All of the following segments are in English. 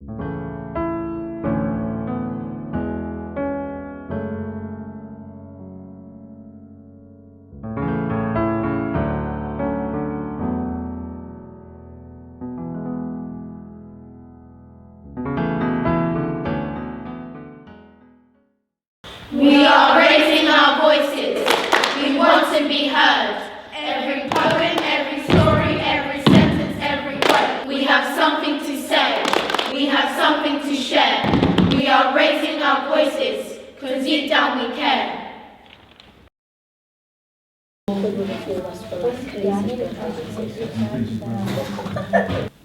We are raising our voices. We want to be heard. Every poem, every story, every sentence, every word. We have something to say. We have something to share. We are raising our voices, because deep down we care.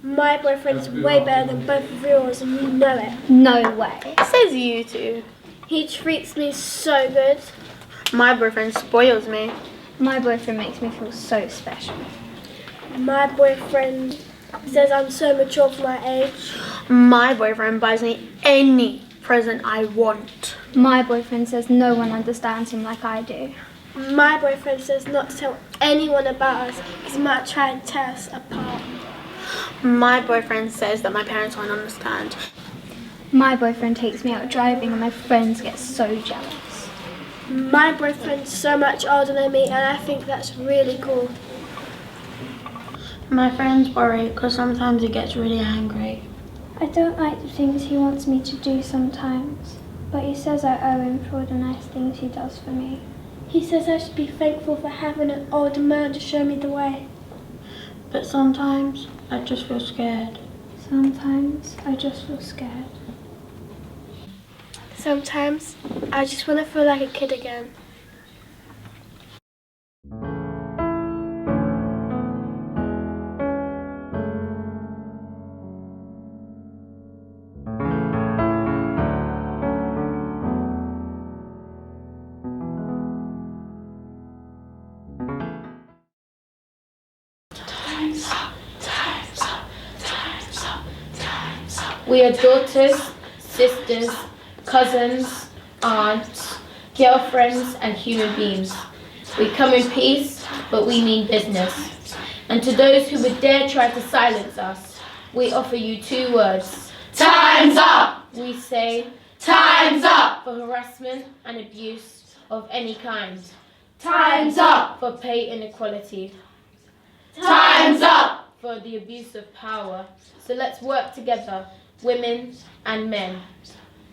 My boyfriend's way better than both of yours and you know it. No way. Says you two. He treats me so good. My boyfriend spoils me. My boyfriend makes me feel so special. My boyfriend says I'm so mature for my age. My boyfriend buys me any present I want. My boyfriend says no one understands him like I do. My boyfriend says not to tell anyone about us because he might try and tear us apart. My boyfriend says that my parents won't understand. My boyfriend takes me out driving and my friends get so jealous. My boyfriend's so much older than me and I think that's really cool. My friends worry because sometimes he gets really angry. I don't like the things he wants me to do sometimes, but he says I owe him for all the nice things he does for me. He says I should be thankful for having an older man to show me the way. But sometimes I just feel scared. Sometimes I just feel scared. Sometimes I just want to feel like a kid again. We are daughters, sisters, cousins, aunts, girlfriends, and human beings. We come in peace, but we mean business. And to those who would dare try to silence us, we offer you 2 words. Time's up! We say, time's up! For harassment and abuse of any kind. Time's up! For pay inequality. Time's up! For the abuse of power. So let's work together, women and men,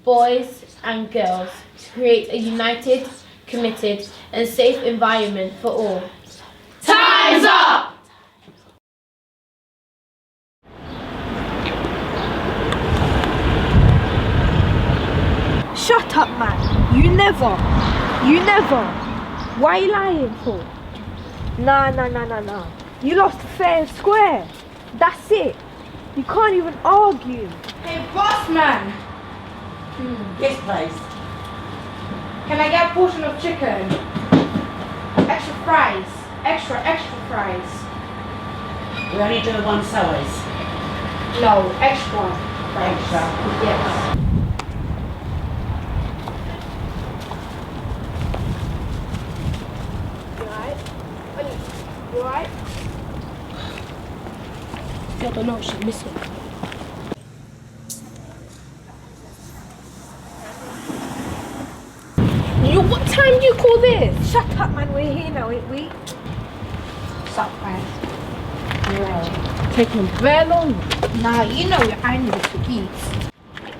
boys and girls, to create a united, committed and safe environment for all. Time's up! Shut up, man. You never. Why are you lying for? Nah. You lost fair and square. That's it. You can't even argue. Hey, boss man. Yes, please. Can I get a portion of chicken? Extra fries. Extra fries. We only do 1 size. No, extra fries. Extra. Yes. You alright? I don't know, she's missing. What time do you call this? Shut up, man. We're here now, ain't we? Surprise. Taking very long. Nah, you know your I need to eat.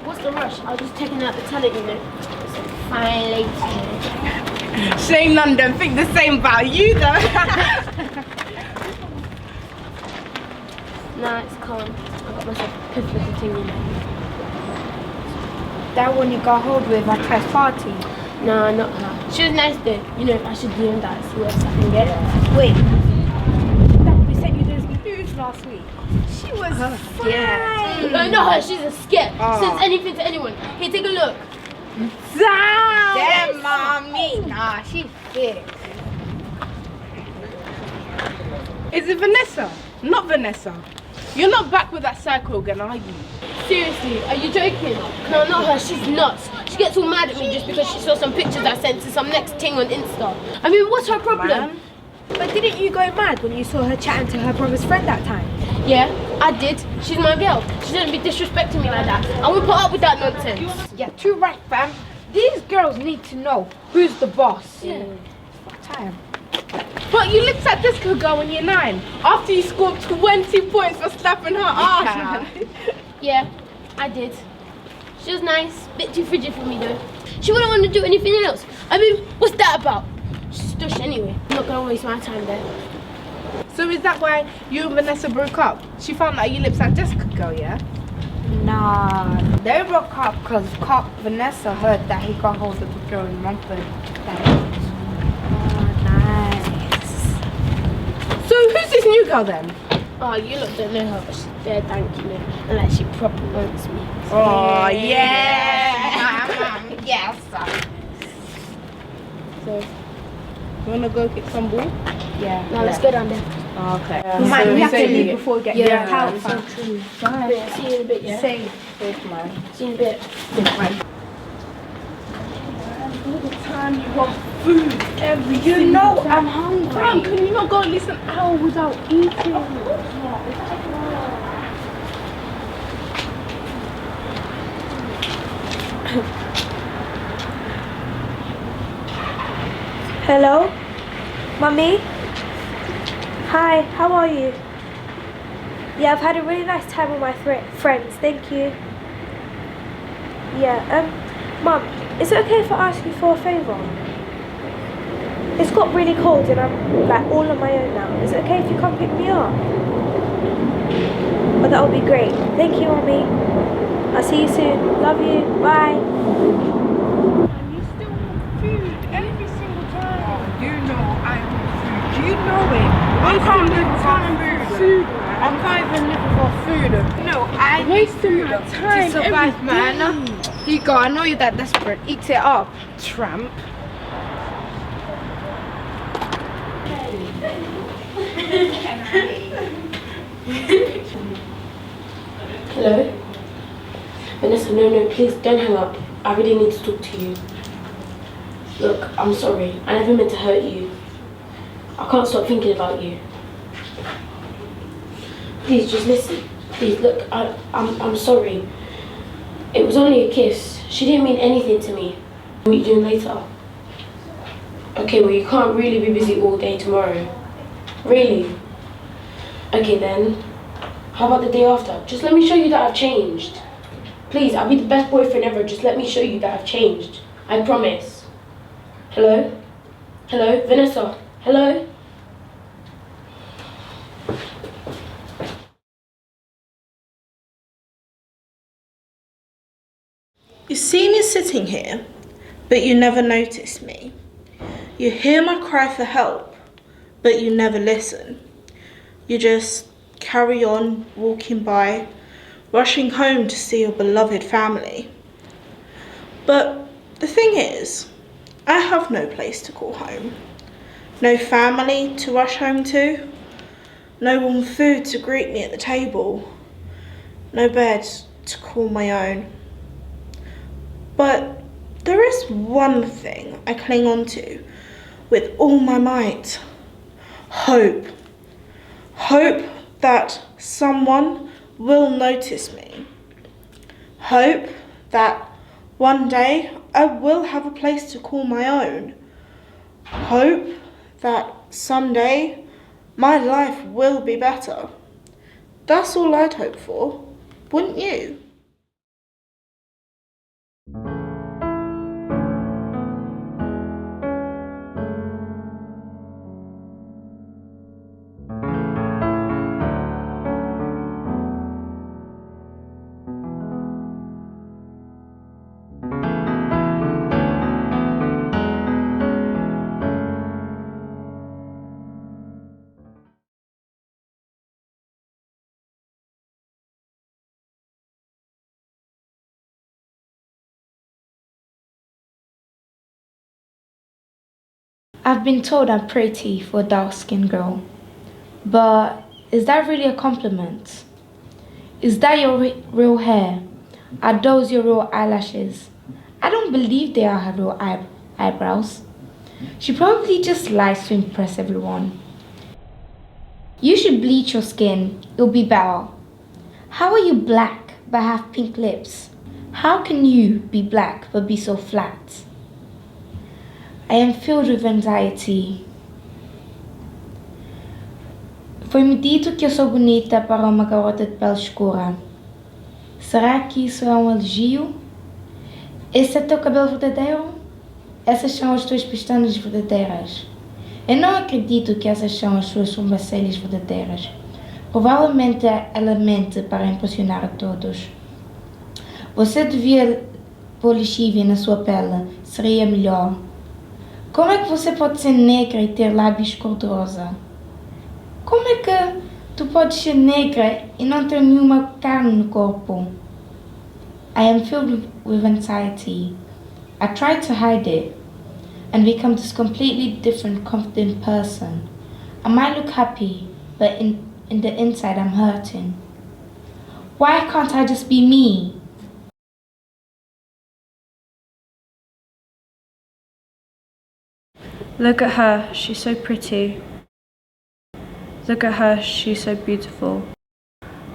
What's the rush? I was just taking out the talent unit. It's a fine lady. Shame none of them think the same about you though. Nah, it's calm. I got myself a piff little thing unit. That one you got hold with at Test Party. No, not her. She was nice though. You know, I should DM that, see what else I can get. Wait. We sent you those news last week. She was fine. Yeah. No, not her. She's a skip. Sends anything to anyone. Here, take a look. Damn, mommy. Nah, she's thick. Is it Vanessa? Not Vanessa. You're not back with that circle again, are you? Seriously, are you joking? No, not her. She's nuts. She gets all mad at me just because she saw some pictures I sent to some next thing on Insta. I mean, what's her problem? But didn't you go mad when you saw her chatting to her brother's friend that time? Yeah, I did. She's my girl. She shouldn't be disrespecting me like that. I won't put up with that nonsense. Yeah, too right, fam. These girls need to know who's the boss. Yeah. Time. But you lips at disco girl when you're 9 after you scored 20 points for slapping her ass, man. Yeah, I did. She was nice. Bit too frigid for me though. She wouldn't want to do anything else. I mean, what's that about? She's stush anyway. I'm not gonna waste my time there. So is that why you and Vanessa broke up? She found out you lips at disco girl, yeah? Nah, they broke up because Vanessa heard that he got hold of the girl in Romford. Oh, nice. So who's this new girl then? Oh, you lot don't know her, but she's dead, thank you. And like, she proper wants me. Oh, yeah! Yes. So, You wanna go kick some ball? Yeah. now let's go down there. Okay. Man, we have to So leave you- before we get Yeah, out. so true. Yeah, see you in a bit, yeah? Safe. Safe, man. See you in a bit. All the time you want food every You know I'm hungry. Fam, can you not go at least an hour without eating? Hello? Mummy? Hi, how are you? Yeah, I've had a really nice time with my friends, thank you. Yeah, Mum, is it okay if I ask you for a favour? It's got really cold and I'm like all on my own now. Is it okay if you come pick me up? Oh, that would be great. Thank you, Mummy. I'll see you soon. Love you. Bye. And you still want food every single time. You know I want food. Do you know it? I Wasting can't live my without time food. with food, I can't even live without food. No, I need Wasting food my time to survive, every man. day. Here you go. I know you're that desperate. Eat it up, tramp. Hello? Vanessa, no, please don't hang up. I really need to talk to you. Look, I'm sorry. I never meant to hurt you. I can't stop thinking about you. Please, just listen. Please, look, I'm sorry. It was only a kiss. She didn't mean anything to me. What are you doing later? Okay, well, you can't really be busy all day tomorrow. Really? Okay, then. How about the day after? Just let me show you that I've changed. Please, I'll be the best boyfriend ever. Just let me show you that I've changed. I promise. Hello? Hello? Vanessa? Hello? You see me sitting here, but you never notice me. You hear my cry for help, but you never listen. You just carry on walking by, rushing home to see your beloved family. But the thing is, I have no place to call home. No family to rush home to. No warm food to greet me at the table. No bed to call my own. But there is one thing I cling on to with all my might. Hope. Hope that someone will notice me. Hope that one day I will have a place to call my own. Hope that someday my life will be better. That's all I'd hope for, wouldn't you? I've been told I'm pretty for a dark-skinned girl, but is that really a compliment? Is that your real hair? Are those your real eyelashes? I don't believe they are her real eyebrows. She probably just likes to impress everyone. You should bleach your skin, it'll be better. How are you black but have pink lips? How can you be black but be so flat? I am filled with anxiety. Foi-me dito que eu sou bonita para uma garota de pele escura. Será que isso é um elogio? Esse é teu cabelo verdadeiro? Essas são as tuas pestanas verdadeiras. Eu não acredito que essas são as suas sobrancelhas verdadeiras. Provavelmente ela mente para impressionar a todos. Você devia pôr lexívia na sua pele, seria melhor. Como é que você pode ser negra e ter lábios cor-de-rosa? Como é que tu podes ser negra e não ter nenhuma carne no corpo? I am filled with anxiety. I try to hide it and become this completely different, confident person. I might look happy, but in the inside I'm hurting. Why can't I just be me? Look at her, she's so pretty. Look at her, she's so beautiful.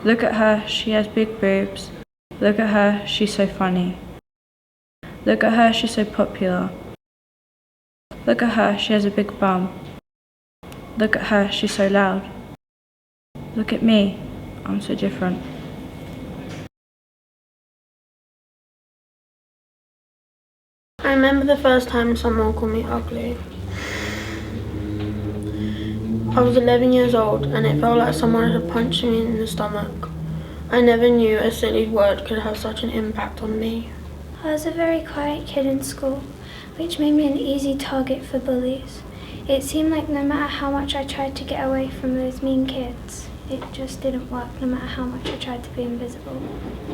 Look at her, she has big boobs. Look at her, she's so funny. Look at her, she's so popular. Look at her, she has a big bum. Look at her, she's so loud. Look at me, I'm so different. I remember the first time someone called me ugly. I was 11 years old and it felt like someone had punched me in the stomach. I never knew a silly word could have such an impact on me. I was a very quiet kid in school, which made me an easy target for bullies. It seemed like no matter how much I tried to get away from those mean kids, it just didn't work no matter how much I tried to be invisible.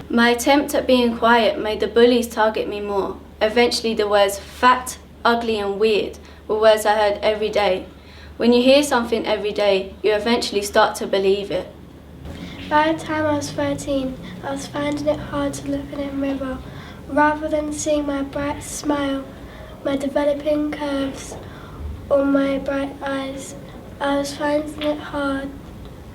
My attempt at being quiet made the bullies target me more. Eventually the words fat, ugly and weird were words I heard every day. When you hear something every day, you eventually start to believe it. By the time I was 13, I was finding it hard to look at him river. Rather than seeing my bright smile, my developing curves, or my bright eyes, I was finding it hard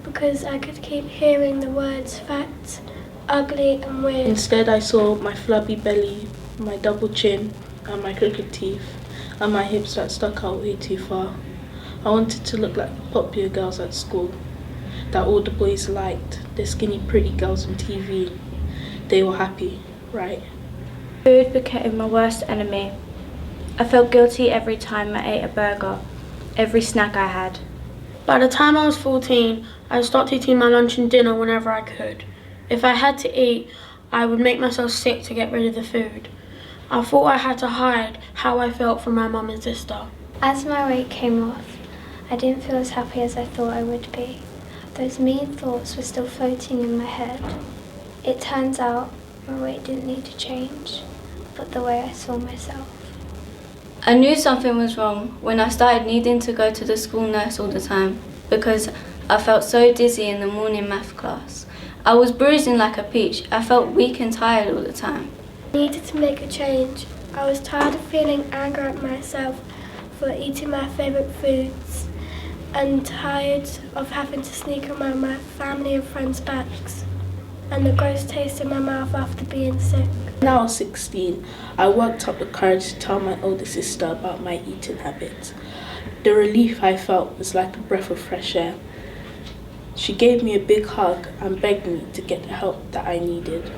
because I could keep hearing the words fat, ugly and weird. Instead I saw my flabby belly, my double chin and my crooked teeth and my hips that stuck out way too far. I wanted to look like the popular girls at school that all the boys liked, the skinny pretty girls on TV. They were happy, right? Food became my worst enemy. I felt guilty every time I ate a burger, every snack I had. By the time I was 14, I stopped eating my lunch and dinner whenever I could. If I had to eat, I would make myself sick to get rid of the food. I thought I had to hide how I felt from my mum and sister. As my weight came off, I didn't feel as happy as I thought I would be. Those mean thoughts were still floating in my head. It turns out my weight didn't need to change, but the way I saw myself. I knew something was wrong when I started needing to go to the school nurse all the time because I felt so dizzy in the morning math class. I was bruising like a peach. I felt weak and tired all the time. I needed to make a change. I was tired of feeling anger at myself for eating my favourite foods and tired of having to sneak around my family and friends' backs and the gross taste in my mouth after being sick. When I was 16, I worked up the courage to tell my older sister about my eating habits. The relief I felt was like a breath of fresh air. She gave me a big hug and begged me to get the help that I needed.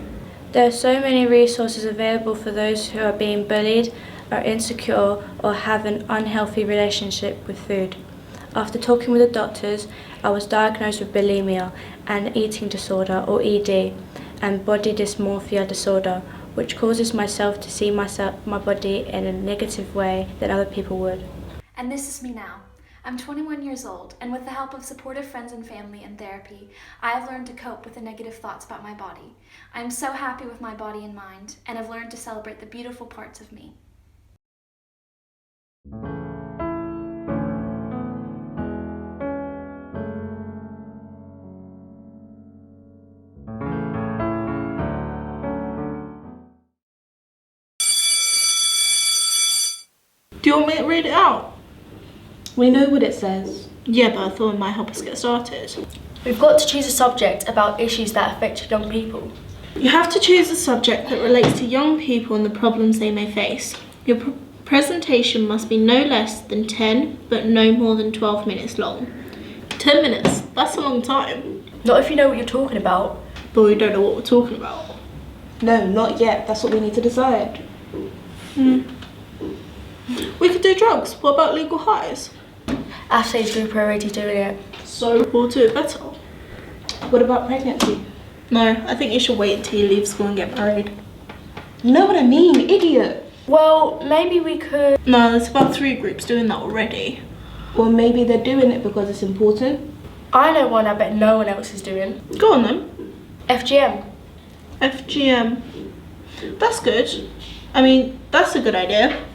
There are so many resources available for those who are being bullied, are insecure or have an unhealthy relationship with food. After talking with the doctors, I was diagnosed with bulimia and eating disorder or ED and body dysmorphia disorder, which causes myself to see my body in a negative way than other people would. And this is me now. I'm 21 years old, and with the help of supportive friends and family and therapy, I have learned to cope with the negative thoughts about my body. I am so happy with my body and mind, and have learned to celebrate the beautiful parts of me. Do you want me to read it out? We know what it says. Yeah, but I thought it might help us get started. We've got to choose a subject about issues that affect young people. You have to choose a subject that relates to young people and the problems they may face. Your presentation must be no less than 10, but no more than 12 minutes long. 10 minutes, that's a long time. Not if you know what you're talking about. But we don't know what we're talking about. No, not yet. That's what we need to decide. We could do drugs. What about legal highs? Ashley's group are already doing it. So we'll do it better. What about pregnancy? No, I think you should wait until you leave school and get married. You know what I mean, idiot. Well, maybe we could... No, there's about 3 groups doing that already. Or maybe they're doing it because it's important. I know one I bet no one else is doing. Go on then. FGM. FGM. That's good. I mean, that's a good idea.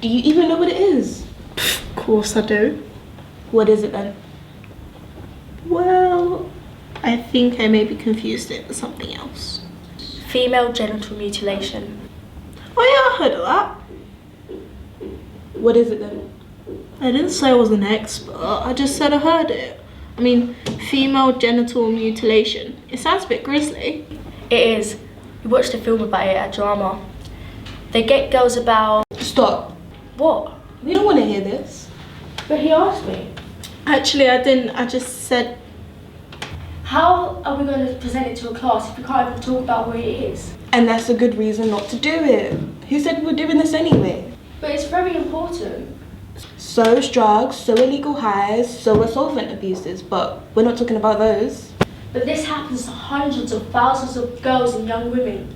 Do you even know what it is? Of course I do. What is it then? Well, I think I maybe confused it with something else. Female genital mutilation. Oh yeah, I heard of that. What is it then? I didn't say I was an expert, I just said I heard it. I mean, female genital mutilation. It sounds a bit grisly. It is. We watched a film about it at drama. They get girls about... Stop. What? We don't want to hear this. But he asked me. Actually, I didn't. I just said... How are we going to present it to a class if we can't even talk about what it is? And that's a good reason not to do it. Who said we were doing this anyway? But it's very important. So is drugs, so are legal highs, so are solvent abuses, but we're not talking about those. But this happens to hundreds of thousands of girls and young women.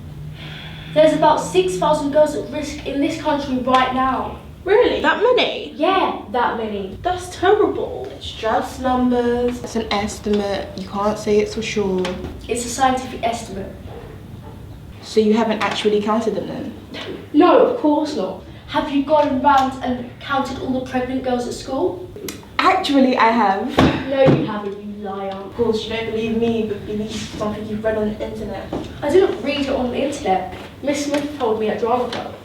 There's about 6,000 girls at risk in this country right now. Really? That many? Yeah, that many. That's terrible. It's just numbers. It's an estimate. You can't say it's for sure. It's a scientific estimate. So you haven't actually counted them then? No, of course not. Have you gone round and counted all the pregnant girls at school? Actually, I have. No, you haven't, you liar. Of course, you don't believe me, but believe something you've read on the internet. I didn't read it on the internet. Miss Smith told me at drama club.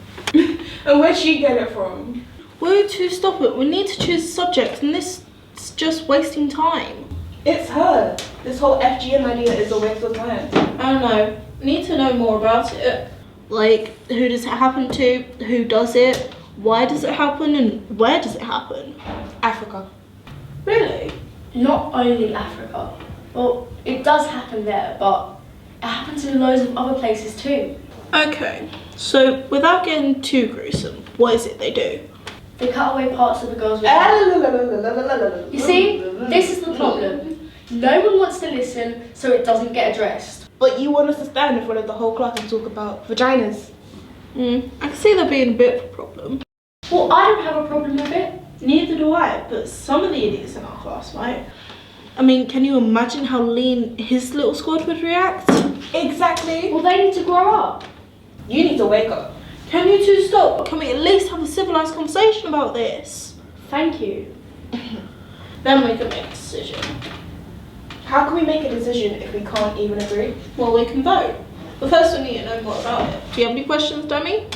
And where'd she get it from? Will you two stop it? We need to choose a subject and this is just wasting time. It's her. This whole FGM idea is a waste of time. I don't know. Need to know more about it. Like, who does it happen to? Who does it? Why does it happen? And where does it happen? Africa. Really? Not only Africa. Well, it does happen there, but it happens in loads of other places too. Okay, so without getting too gruesome, what is it they do? They cut away parts of the girl's vagina. You see, this is the problem. No one wants to listen, so it doesn't get addressed. But you want us to stand in front of the whole class and talk about vaginas. I can see there being a bit of a problem. Well, I don't have a problem with it. Neither do I, but some of the idiots in our class might. I mean, can you imagine how lean his little squad would react? Exactly. Well, they need to grow up. You need to wake up. Can you two stop? Can we at least have a civilised conversation about this? Thank you. Then we can make a decision. How can we make a decision if we can't even agree? Well, we can vote. But first we need to know more about it. Do you have any questions, Demi?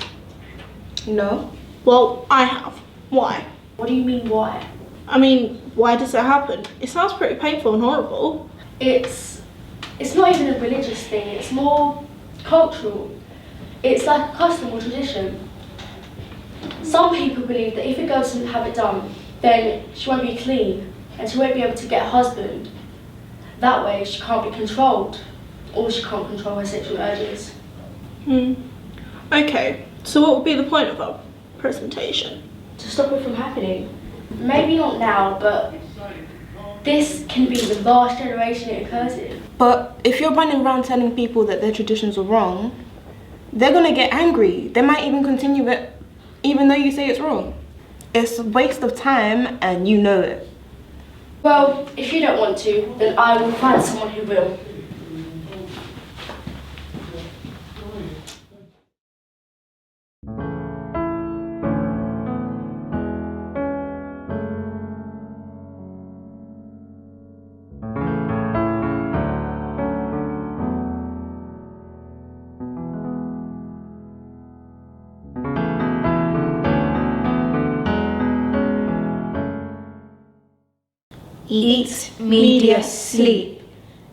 No. Well, I have. Why? What do you mean, why? I mean, why does it happen? It sounds pretty painful and horrible. It's not even a religious thing, it's more cultural. It's like a custom or tradition. Some people believe that if a girl doesn't have it done, then she won't be clean and she won't be able to get a husband. That way she can't be controlled, or she can't control her sexual urges. Okay, so what would be the point of our presentation? To stop it from happening. Maybe not now, but this can be the last generation it occurs in. But if you're running around telling people that their traditions are wrong, they're gonna get angry. They might even continue it even though you say it's wrong. It's a waste of time and you know it. Well, if you don't want to, then I will find someone who will. Eat, media, sleep.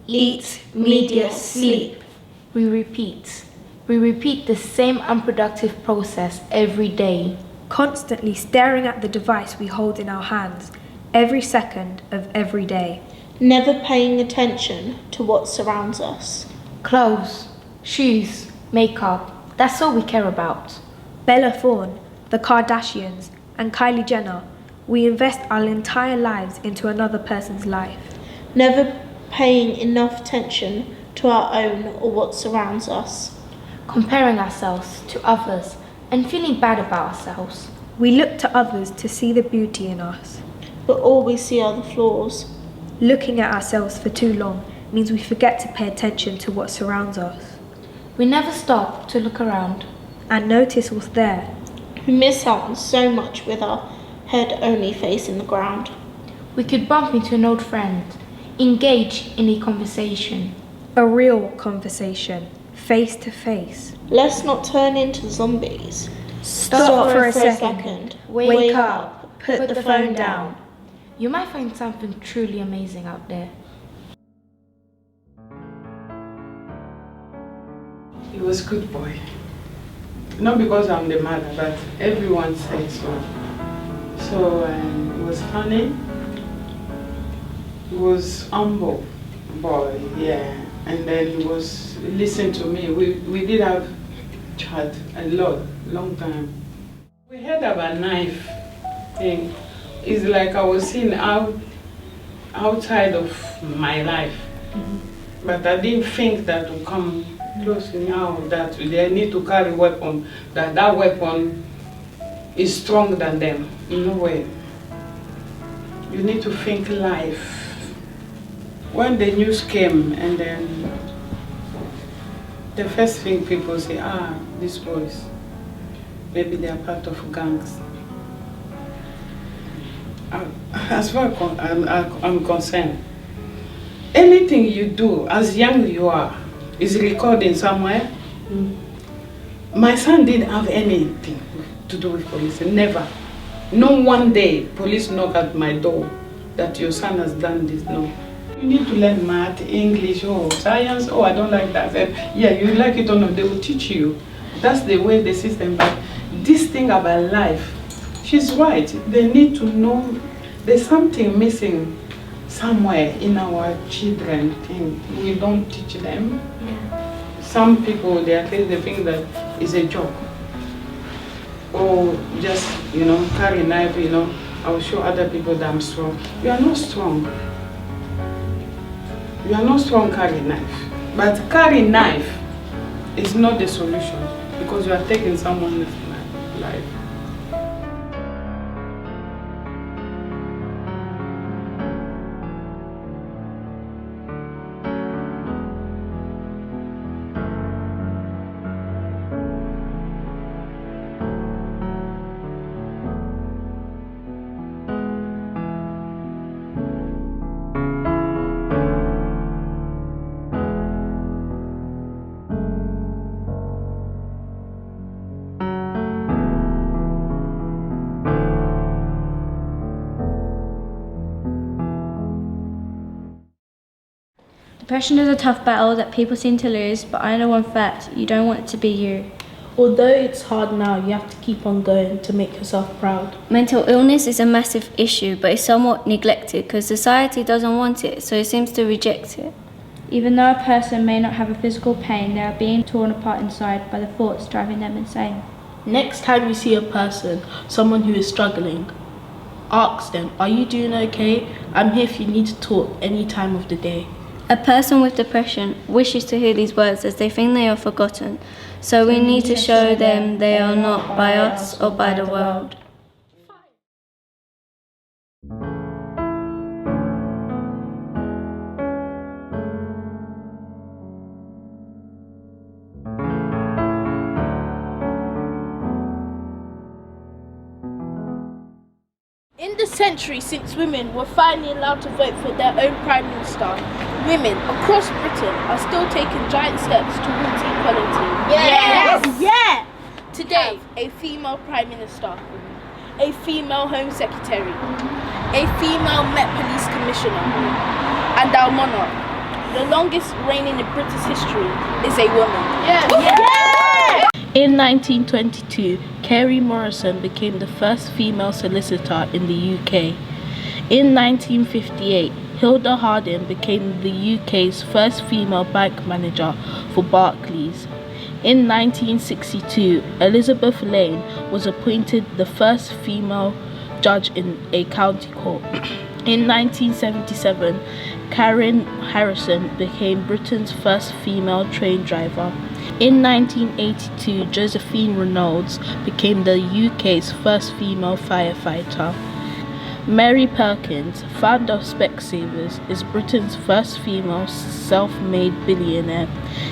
Eat, media, sleep. We repeat. We repeat the same unproductive process every day. Constantly staring at the device we hold in our hands, every second of every day. Never paying attention to what surrounds us. Clothes, shoes, makeup, that's all we care about. Bella Thorne, the Kardashians, and Kylie Jenner, we invest our entire lives into another person's life. Never paying enough attention to our own or what surrounds us. Comparing ourselves to others and feeling bad about ourselves. We look to others to see the beauty in us. But all we see are the flaws. Looking at ourselves for too long means we forget to pay attention to what surrounds us. We never stop to look around and notice what's there. We miss out on so much with our head only facing the ground. We could bump into an old friend, engage in a conversation. A real conversation, face to face. Let's not turn into zombies. Stop for a second. Wake up. Put the phone down. You might find something truly amazing out there. He was a good boy. Not because I'm the mother, but everyone said so. So it was funny. He was humble boy, yeah. And then he was listening to me. We did have chat a lot, long time. We heard about knife thing. It's like I was seeing outside of my life. But I didn't think that would come close now, that they need to carry weapon, that weapon is stronger than them. In a way. You need to think life. When the news came, and then the first thing people say, these boys, maybe they are part of gangs. As far as I'm concerned, anything you do, as young as you are, is recording somewhere. My son didn't have anything to do with police, never. No one day police knock at my door that your son has done this, no. You need to learn math, English, science, I don't like that. Yeah, you like it or not, they will teach you. That's the way the system, but this thing about life, she's right. They need to know there's something missing somewhere in our children thing. We don't teach them. Yeah. Some people, they think that it's a joke. Or just, carry a knife, I will show other people that I'm strong. You are not strong. You are not strong carrying knife. But carrying knife is not the solution because you are taking someone's life. Depression is a tough battle that people seem to lose, but I know one fact, you don't want it to be you. Although it's hard now, you have to keep on going to make yourself proud. Mental illness is a massive issue, but it's somewhat neglected because society doesn't want it, so it seems to reject it. Even though a person may not have a physical pain, they are being torn apart inside by the thoughts driving them insane. Next time you see a person, someone who is struggling, ask them, are you doing okay? I'm here if you need to talk any time of the day. A person with depression wishes to hear these words as they think they are forgotten, so we need to show them they are not by us or by the world. In the century since women were finally allowed to vote for their own Prime Minister, women across Britain are still taking giant steps towards equality. Yes! Yeah! Today, a female Prime Minister, a female Home Secretary, a female Met Police Commissioner. And our monarch, the longest reign in British history, is a woman. In 1922, Carrie Morrison became the first female solicitor in the UK. In 1958, Hilda Harding became the UK's first female bank manager for Barclays. In 1962, Elizabeth Lane was appointed the first female judge in a county court. In 1977, Karen Harrison became Britain's first female train driver. In 1982, Josephine Reynolds became the UK's first female firefighter. Mary Perkins, founder of Specsavers, is Britain's first female self-made billionaire.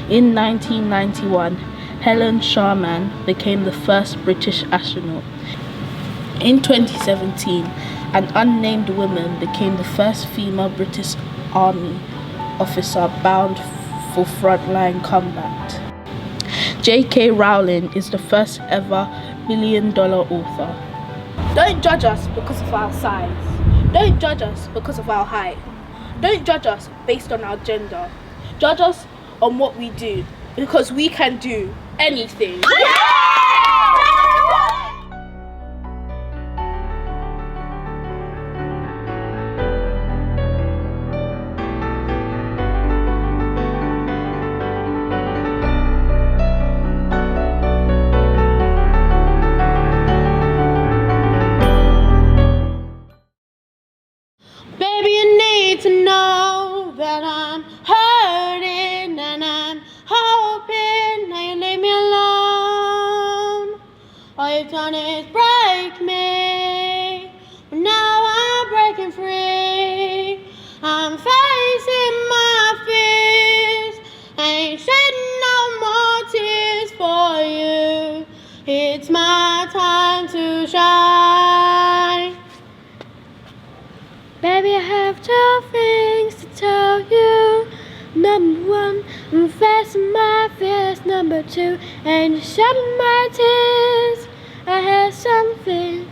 In 1991, Helen Sharman became the first British astronaut. In 2017, an unnamed woman became the first female British Army officer bound for frontline combat. J.K. Rowling is the first ever billion-dollar author. Don't judge us because of our size. Don't judge us because of our height. Don't judge us based on our gender. Judge us on what we do, because we can do anything. Baby, you need to know that I'm hurting and I'm hoping that you leave me alone. All you've done is break me, but now I'm breaking free. I'm facing my fears, ain't shedding no more tears for you. It's my time to shine. Baby, I have 2 things to tell you. Number 1, I'm facing my fears. Number 2, and shedding my tears. I have something